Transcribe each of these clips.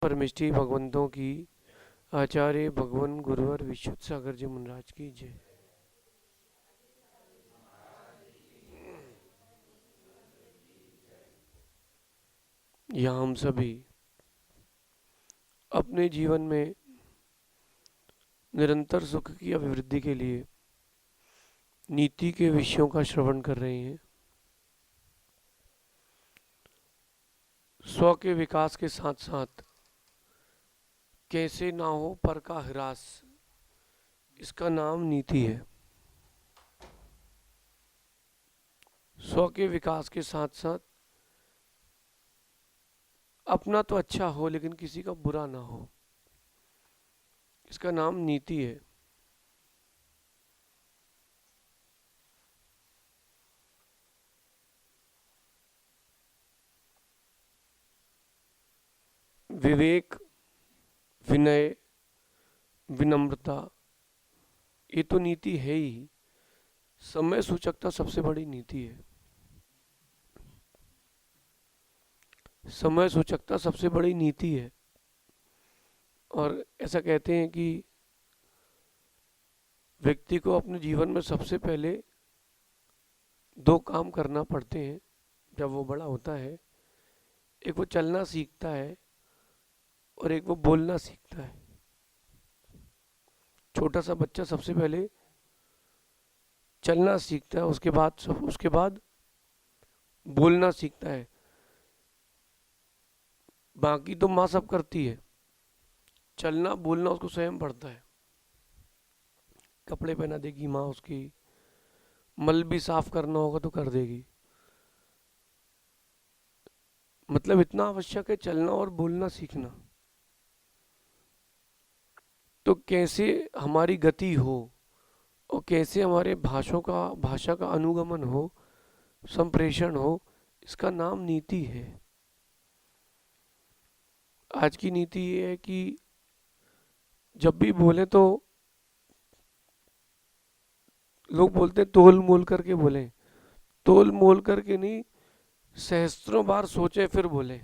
परमिष्टि भगवंतों की आचार्य भगवान गुरुवर विशुद्ध सागर जी मुनराज की जय। यहाँ हम सभी अपने जीवन में निरंतर सुख की अभिवृद्धि के लिए नीति के विषयों का श्रवण कर रहे हैं। स्व के विकास के साथ साथ कैसे ना हो पर का ह्रास, इसका नाम नीति है। स्व के विकास के साथ साथ अपना तो अच्छा हो लेकिन किसी का बुरा ना हो, इसका नाम नीति है। विवेक, विनय, विनम्रता, ये तो नीति है ही। समय सूचकता सबसे बड़ी नीति है। समय सूचकता सबसे बड़ी नीति है। और ऐसा कहते हैं कि व्यक्ति को अपने जीवन में सबसे पहले दो काम करना पड़ते हैं जब वो बड़ा होता है। एक वो चलना सीखता है और एक वो बोलना सीखता है। छोटा सा बच्चा सबसे पहले चलना सीखता है, उसके बाद बोलना सीखता है। बाकी तो माँ सब करती है, चलना बोलना उसको स्वयं पड़ता है। कपड़े पहना देगी माँ उसकी, मल भी साफ करना होगा तो कर देगी। मतलब इतना आवश्यक है चलना और बोलना सीखना। तो कैसे हमारी गति हो और कैसे हमारे भाषा का अनुगमन हो, संप्रेषण हो, इसका नाम नीति है। आज की नीति ये है कि जब भी बोले तो लोग बोलते तोल मोल करके बोले। तोल मोल करके नहीं, सहस्त्रों बार सोचे फिर बोले।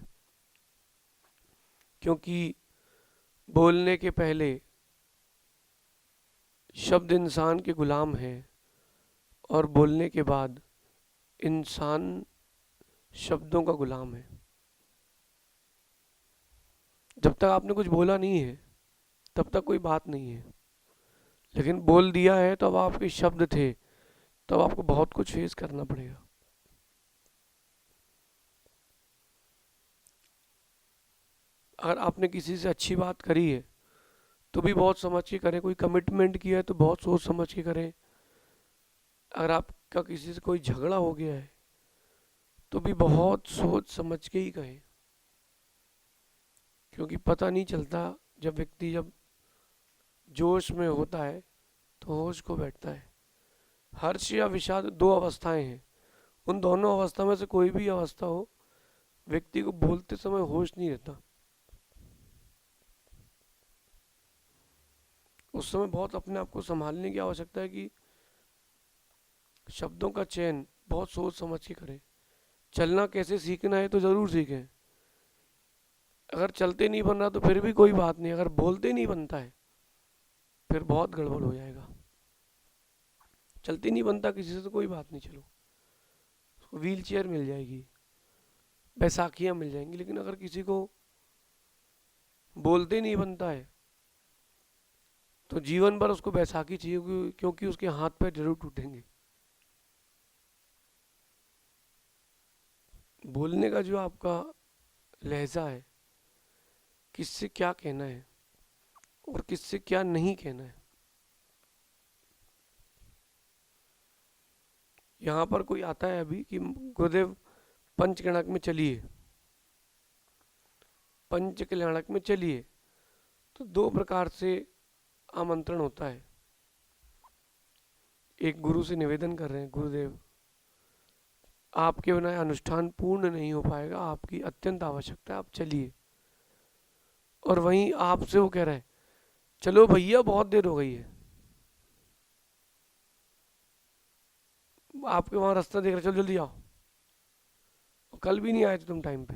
क्योंकि बोलने के पहले शब्द इंसान के गुलाम है और बोलने के बाद इंसान शब्दों का गुलाम है। जब तक आपने कुछ बोला नहीं है तब तक कोई बात नहीं है, लेकिन बोल दिया है तो अब आपके शब्द थे, तब आपको बहुत कुछ फेस करना पड़ेगा। अगर आपने किसी से अच्छी बात करी है तो भी बहुत समझ के करें। कोई कमिटमेंट किया है तो बहुत सोच समझ के करें। अगर आपका किसी से कोई झगड़ा हो गया है तो भी बहुत सोच समझ के ही कहें। क्योंकि पता नहीं चलता, जब जोश में होता है तो होश को बैठता है। हर्ष या विषाद दो अवस्थाएं हैं। उन दोनों अवस्था में से कोई भी अवस्था हो, व्यक्ति को बोलते समय होश नहीं रहता। उस समय बहुत अपने आप को संभालने की आवश्यकता है कि शब्दों का चयन बहुत सोच समझ के करें। चलना कैसे सीखना है तो ज़रूर सीखें। अगर चलते नहीं बन रहा तो फिर भी कोई बात नहीं, अगर बोलते नहीं बनता है फिर बहुत गड़बड़ हो जाएगा। चलते नहीं बनता किसी से तो कोई बात नहीं, चलो उसको व्हील चेयर मिल जाएगी, बैसाखियाँ मिल जाएंगी। लेकिन अगर किसी को बोलते नहीं बनता है तो जीवन भर उसको बैसाखी चाहिए, क्योंकि उसके हाथ पैर जरूर टूटेंगे। बोलने का जो आपका लहजा है, किससे क्या कहना है और किससे क्या नहीं कहना है। यहाँ पर कोई आता है अभी कि गुरुदेव पंचगणक में चलिए, पंच कल्याणक में चलिए, तो दो प्रकार से आमंत्रण होता है। एक गुरु से निवेदन कर रहे हैं, गुरुदेव आपके बिना अनुष्ठान पूर्ण नहीं हो पाएगा, आपकी अत्यंत आवश्यकता है, आप चलिए। और वहीं आपसे वो कह रहे हैं चलो भैया बहुत देर हो गई है। आपके वहां रास्ता देख रहे, चलो जल्दी आओ, कल भी नहीं आए थे तुम टाइम पे।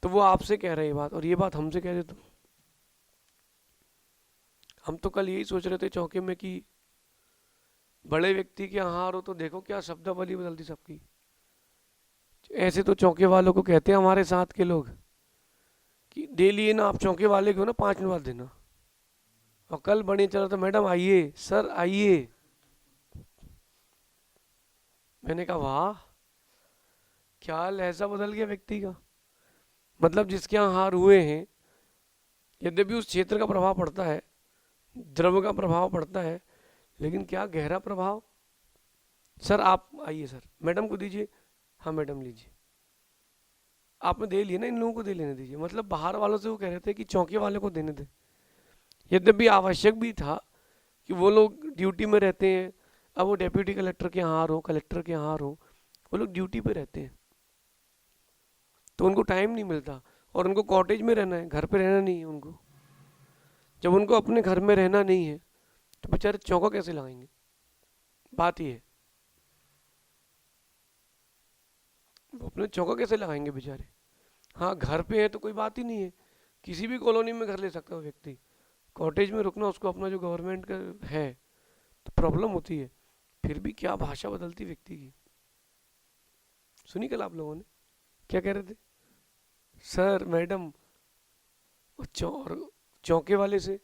तो वो आपसे कह रहे हैं बात, और ये बात हमसे कह दे तो हम तो कल यही सोच रहे थे चौके में कि बड़े व्यक्ति के यहाँ हो तो देखो क्या शब्दावली बदलती सबकी। ऐसे तो चौके वालों को कहते हैं हमारे साथ के लोग कि दे लिए ना आप चौके वाले को ना 5 मिनट बाद देना। और कल बड़ी चला तो मैडम आइए, सर आइए। मैंने कहा वाह, क्या लहजा बदल गया व्यक्ति का। मतलब जिसके यहाँ हार हुए हैं, यद्यपि उस क्षेत्र का प्रभाव पड़ता है, द्रव्य का प्रभाव पड़ता है, लेकिन क्या गहरा प्रभाव। सर आप आइए, सर मैडम को दीजिए, हाँ मैडम लीजिए, आपने दे लिए ना, इन लोगों को दे लेने दीजिए। मतलब बाहर वालों से वो कह रहे थे कि चौके वाले को देने दे। यद्यपि आवश्यक भी था कि वो लोग ड्यूटी में रहते हैं। अब वो डेप्यूटी कलेक्टर के यहाँ हो, कलेक्टर के यहाँ हो, वो लोग ड्यूटी पे रहते हैं तो उनको टाइम नहीं मिलता, और उनको कॉटेज में रहना है, घर पे रहना नहीं है उनको। जब उनको अपने घर में रहना नहीं है तो बेचारे चौका कैसे लगाएंगे। बात ये है, वो अपने चौका कैसे लगाएंगे बेचारे। हाँ घर पे है तो कोई बात ही नहीं है, किसी भी कॉलोनी में घर ले सकता है व्यक्ति। कॉटेज में रुकना उसको अपना जो गवर्नमेंट का है तो प्रॉब्लम होती है। फिर भी क्या भाषा बदलती व्यक्ति की। सुनी कल आप लोगों ने क्या कह रहे थे, सर मैडम, और चौके वाले से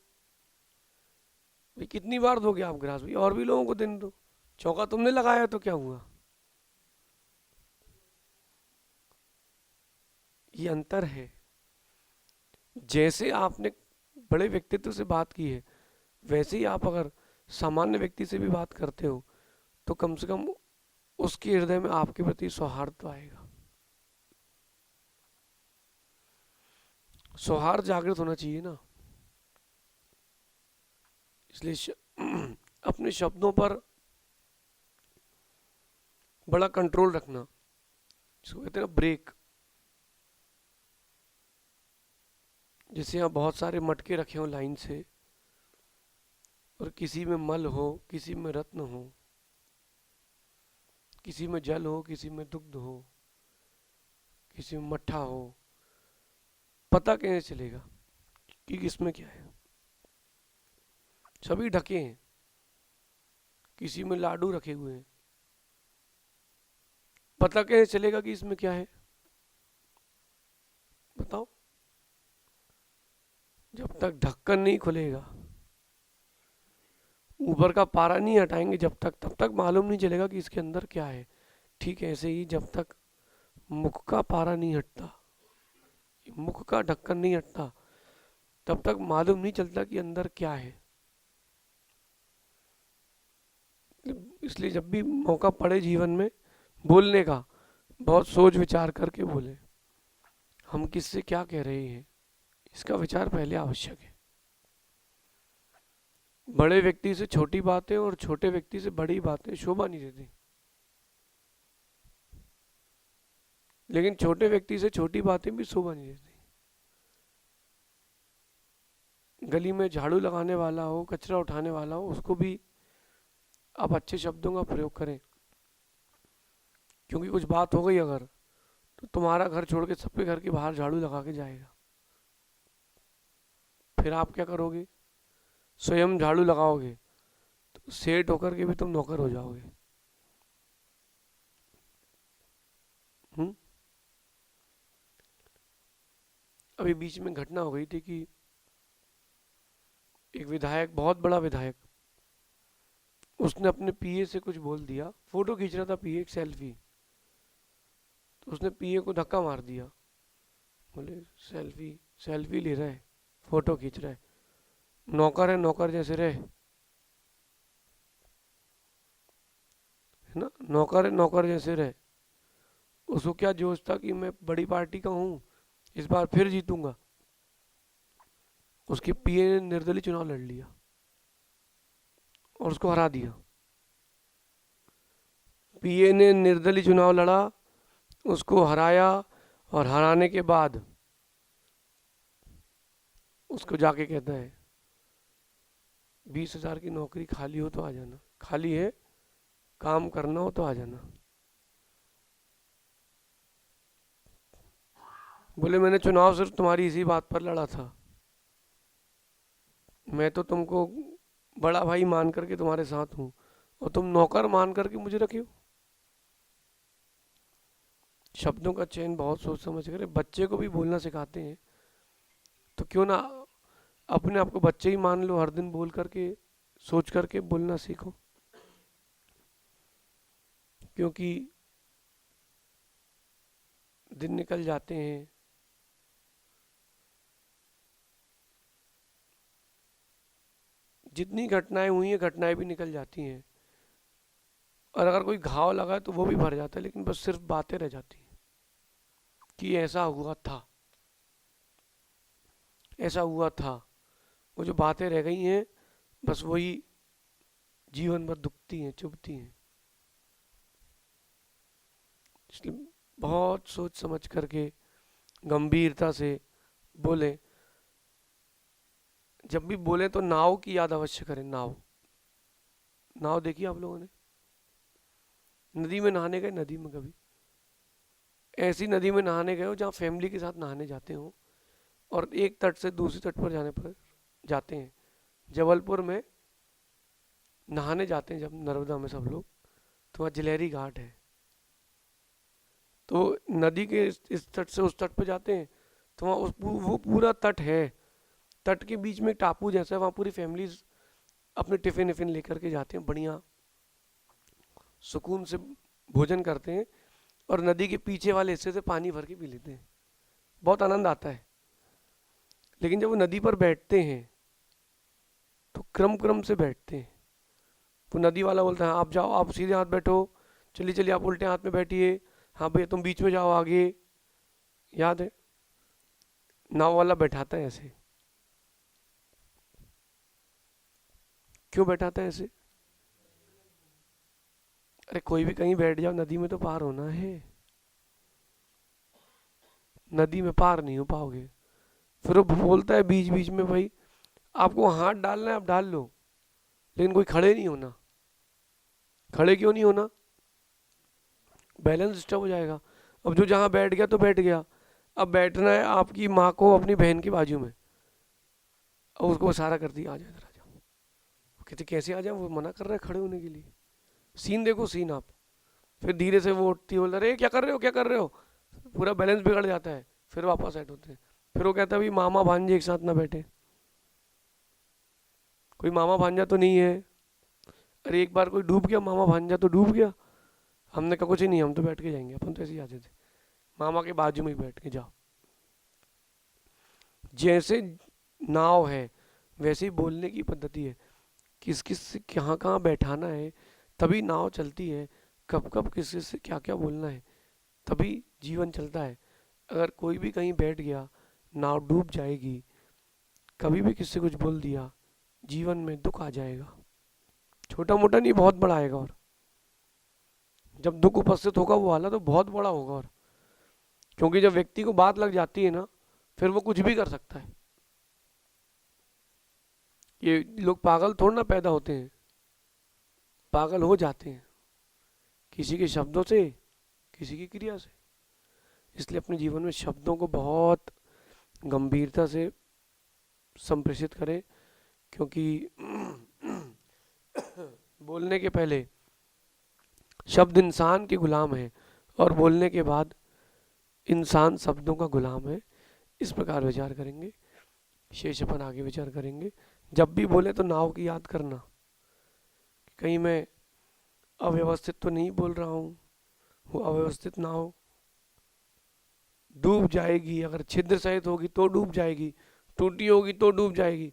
भाई कितनी बार दोगे आप ग्रास, भाई और भी लोगों को देने दो, चौका तुमने लगाया तो क्या हुआ। ये अंतर है। जैसे आपने बड़े व्यक्तित्व से बात की है, वैसे ही आप अगर सामान्य व्यक्ति से भी बात करते हो तो कम से कम उसके हृदय में आपके प्रति सौहार्द तो आएगा। सौहार्द जागृत होना चाहिए ना। इसलिए अपने शब्दों पर बड़ा कंट्रोल रखना, जिसको कहते हैं ना ब्रेक। जैसे यहाँ बहुत सारे मटके रखे हो लाइन से, और किसी में मल हो, किसी में रत्न हो, किसी में जल हो, किसी में दुग्ध हो, किसी में मट्ठा हो, पता कैसे चलेगा कि किसमें क्या है। सभी ढके हैं, किसी में लाडू रखे हुए हैं, पता कैसे चलेगा कि इसमें क्या है। बताओ, जब तक ढक्कन नहीं खुलेगा, ऊपर का पारा नहीं हटाएंगे जब तक, तब तक मालूम नहीं चलेगा कि इसके अंदर क्या है। ठीक है, ऐसे ही जब तक मुख का पारा नहीं हटता, मुख का ढक्कन नहीं हटता, तब तक मालूम नहीं चलता कि अंदर क्या है। इसलिए जब भी मौका पड़े जीवन में बोलने का, बहुत सोच विचार करके बोले। हम किससे क्या कह रहे हैं, इसका विचार पहले आवश्यक है। बड़े व्यक्ति से छोटी बातें और छोटे व्यक्ति से बड़ी बातें शोभा नहीं देती, लेकिन छोटे व्यक्ति से छोटी बातें भी शोभा नहीं देती। गली में झाड़ू लगाने वाला हो, कचरा उठाने वाला हो, उसको भी आप अच्छे शब्दों का प्रयोग करें, क्योंकि कुछ बात हो गई अगर, तो तुम्हारा घर छोड़ के सबके घर के बाहर झाड़ू लगा के जाएगा। फिर आप क्या करोगे, स्वयं झाड़ू लगाओगे तो सेठ होकर के भी तुम नौकर हो जाओगे। अभी बीच में घटना हो गई थी कि एक विधायक, बहुत बड़ा विधायक, उसने अपने पीए से कुछ बोल दिया। फोटो खींच रहा था पीए, एक सेल्फी, तो उसने पीए को धक्का मार दिया। बोले सेल्फी सेल्फी ले रहा है, फोटो खींच रहा है, नौकर है, नौकर जैसे रहे, है ना, नौकर है नौकर जैसे रहे। उसको क्या जोश था कि मैं बड़ी पार्टी का हूँ, इस बार फिर जीतूंगा। उसके पीए ने निर्दलीय चुनाव लड़ लिया और उसको हरा दिया। पीए ने निर्दलीय चुनाव लड़ा, उसको हराया, और हराने के बाद उसको जाके कहता है 20,000 की नौकरी खाली हो तो आ जाना, खाली है, काम करना हो तो आ जाना। बोले मैंने चुनाव सिर्फ तुम्हारी इसी बात पर लड़ा था, मैं तो तुमको बड़ा भाई मान करके तुम्हारे साथ हूँ और तुम नौकर मान करके मुझे रखे हो। शब्दों का चयन बहुत सोच समझ कर, बच्चे को भी बोलना सिखाते हैं तो क्यों ना अपने आप को बच्चे ही मान लो, हर दिन बोल करके सोच करके बोलना सीखो। क्योंकि दिन निकल जाते हैं, जितनी घटनाएं हुई हैं घटनाएं भी निकल जाती हैं, और अगर कोई घाव लगा है तो वो भी भर जाता है, लेकिन बस सिर्फ बातें रह जाती हैं कि ऐसा हुआ था, ऐसा हुआ था। वो जो बातें रह गई हैं बस वही जीवन भर दुखती हैं, चुभती हैं। इसलिए बहुत सोच समझ करके गंभीरता से बोले। जब भी बोले तो नाव की याद अवश्य करें। नाव, नाव देखी आप लोगों ने? नदी में नहाने गए? नदी में कभी ऐसी नदी में नहाने गए हो जहाँ फैमिली के साथ नहाने जाते हो और एक तट से दूसरी तट पर जाने पर जाते हैं। जबलपुर में नहाने जाते हैं जब नर्मदा में सब लोग, तो वहाँ जलेरी घाट है, तो नदी के इस तट से उस तट पर जाते हैं तो वहाँ वो पूरा तट है, तट के बीच में एक टापू जैसा है, वहाँ पूरी फैमिलीज अपने टिफिन विफिन लेकर के जाते हैं, बढ़िया सुकून से भोजन करते हैं और नदी के पीछे वाले हिस्से से पानी भर के पी लेते हैं, बहुत आनंद आता है। लेकिन जब वो नदी पर बैठते हैं तो क्रम क्रम से बैठते हैं। वो नदी वाला बोलता है आप जाओ, आप सीधे हाथ बैठो, चलिए चलिए आप उल्टे हाथ में बैठिए, हाँ भैया तुम बीच में जाओ आगे। याद है? नाव वाला बैठाता है ऐसे। क्यों बैठाता है ऐसे? अरे कोई भी कहीं बैठ जाओ, नदी में तो पार होना है, नदी में पार नहीं हो पाओगे। फिर वो बोलता है बीच बीच में भाई आपको हाथ डालना है आप डाल लो, लेकिन कोई खड़े नहीं होना। खड़े क्यों नहीं होना? बैलेंस डिस्टर्ब हो जाएगा। अब जो जहाँ बैठ गया तो बैठ गया, अब बैठना है आपकी माँ को अपनी बहन की बाजू में, अब उसको इशारा कर दिया आ जाए इधर आ जाओ, कहते कैसे आ जाए, वो मना कर रहा है खड़े होने के लिए। सीन देखो सीन आप। फिर धीरे से वो उठती है, बोल रहे क्या कर रहे हो क्या कर रहे हो, पूरा बैलेंस बिगड़ जाता है, फिर वापस सेट होते हैं। फिर वो कहता है भाई मामा भांजे एक साथ ना बैठे, कोई मामा भांजा तो नहीं है। अरे एक बार कोई डूब गया मामा भांजा तो डूब गया, हमने कहा कुछ ही नहीं हम तो बैठ के जाएंगे, अपन तो ऐसे ही आते थे, मामा के बाजू में ही बैठ के जाओ। जैसे नाव है वैसे ही बोलने की पद्धति है, किस किस से कहाँ कहाँ बैठाना है तभी नाव चलती है, कब कब किस किस से क्या क्या बोलना है तभी जीवन चलता है। अगर कोई भी कहीं बैठ गया नाव डूब जाएगी, कभी भी किससे कुछ बोल दिया जीवन में दुख आ जाएगा, छोटा मोटा नहीं बहुत बड़ा आएगा। और जब दुख उपस्थित होगा वो वाला तो बहुत बड़ा होगा। और क्योंकि जब व्यक्ति को बात लग जाती है ना फिर वो कुछ भी कर सकता है। ये लोग पागल थोड़ा ना पैदा होते हैं, पागल हो जाते हैं किसी के शब्दों से, किसी की क्रिया से। इसलिए अपने जीवन में शब्दों को बहुत गंभीरता से संप्रेषित करें, क्योंकि बोलने के पहले शब्द इंसान के गुलाम है और बोलने के बाद इंसान शब्दों का गुलाम है। इस प्रकार विचार करेंगे, शेष अपन आगे विचार करेंगे। जब भी बोले तो नाव की याद करना, कहीं मैं अव्यवस्थित तो नहीं बोल रहा हूँ, वो अव्यवस्थित ना हो, डूब जाएगी। अगर छिद्र सहित होगी तो डूब जाएगी, टूटी होगी तो डूब जाएगी।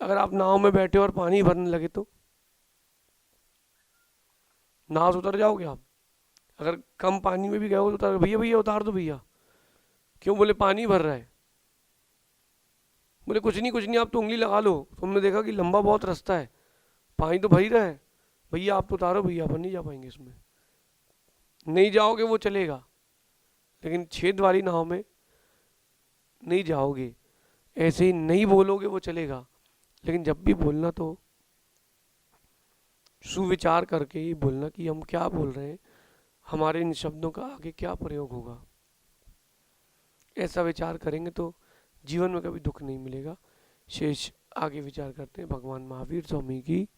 अगर आप नाव में बैठे और पानी भरने लगे तो नाव से उतर जाओगे आप। अगर कम पानी में भी गए हो तो उतार, भैया भैया उतार दो भैया। क्यों? बोले पानी भर रहा है। बोले कुछ नहीं आप तो उंगली लगा लो, तुमने देखा कि लंबा बहुत रास्ता है, पानी तो भर ही रहा है। भैया आप तो उतारो भैया, अपन नहीं जा पाएंगे इसमें। नहीं जाओगे वो चलेगा, लेकिन छेद वाली नाव में नहीं जाओगे। ऐसे ही नहीं बोलोगे वो चलेगा, लेकिन जब भी बोलना तो सुविचार करके ही बोलना कि हम क्या बोल रहे हैं, हमारे इन शब्दों का आगे क्या प्रयोग होगा। ऐसा विचार करेंगे तो जीवन में कभी दुख नहीं मिलेगा। शेष आगे विचार करते हैं। भगवान महावीर स्वामी की